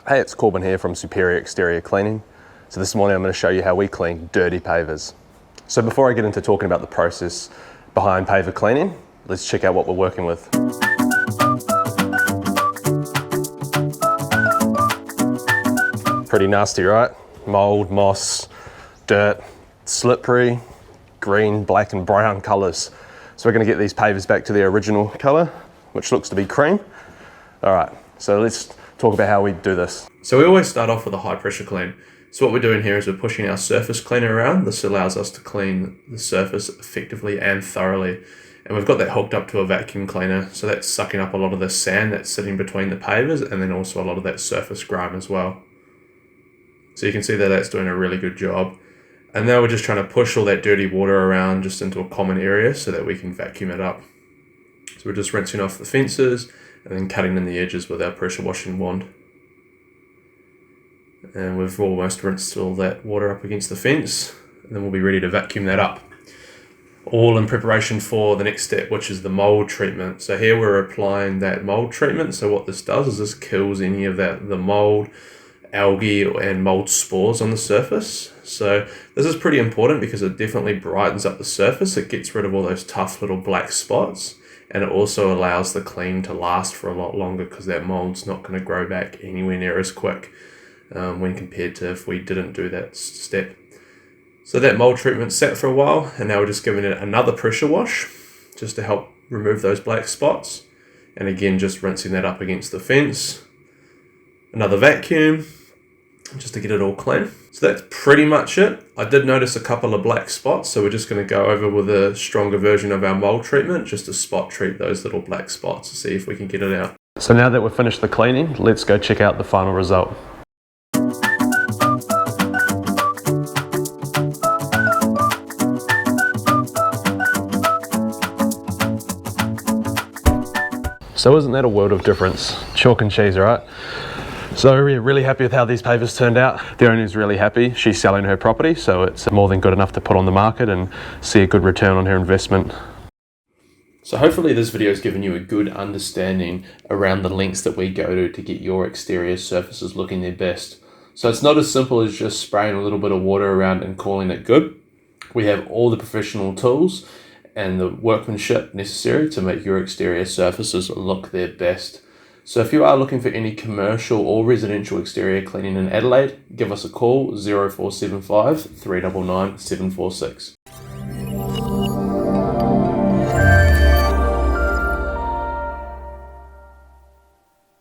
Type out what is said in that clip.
Hey, it's Corbin here from Superior Exterior Cleaning. So this morning I'm going to show you how we clean dirty pavers. So before I get into talking about the process behind paver cleaning, let's check out what we're working with. Pretty nasty, right? Mold, moss, dirt, slippery, green, black and brown colours. So we're going to get these pavers back to their original colour, which looks to be cream. All right, so let's talk about how we do this. So we always start off with a high pressure clean. So what we're doing here is we're pushing our surface cleaner around. This allows us to clean the surface effectively and thoroughly. And we've got that hooked up to a vacuum cleaner. So that's sucking up a lot of the sand that's sitting between the pavers and then also a lot of that surface grime as well. So you can see that that's doing a really good job. And now we're just trying to push all that dirty water around just into a common area so that we can vacuum it up. So we're just rinsing off the fences and then cutting in the edges with our pressure washing wand. And we've almost rinsed all that water up against the fence, and then we'll be ready to vacuum that up. All in preparation for the next step, which is the mold treatment. So here we're applying that mold treatment. So what this does is this kills any of the mold, algae and mold spores on the surface. So this is pretty important because it definitely brightens up the surface. It gets rid of all those tough little black spots. And it also allows the clean to last for a lot longer because that mold's not going to grow back anywhere near as quick when compared to if we didn't do that step. So that mold treatment sat for a while, and now we're just giving it another pressure wash just to help remove those black spots. And again, just rinsing that up against the fence. Another vacuum just to get it all clean. So that's pretty much it. I did notice a couple of black spots, so we're just going to go over with a stronger version of our mold treatment just to spot treat those little black spots to see if we can get it out. So now that we've finished the cleaning, let's go check out the final result. So isn't that a world of difference? Chalk and cheese, right? So we're really happy with how these pavers turned out. The owner's really happy. She's selling her property, so it's more than good enough to put on the market and see a good return on her investment. So hopefully this video has given you a good understanding around the lengths that we go to get your exterior surfaces looking their best. So it's not as simple as just spraying a little bit of water around and calling it good. We have all the professional tools and the workmanship necessary to make your exterior surfaces look their best. So if you are looking for any commercial or residential exterior cleaning in Adelaide, give us a call 0475 399 746.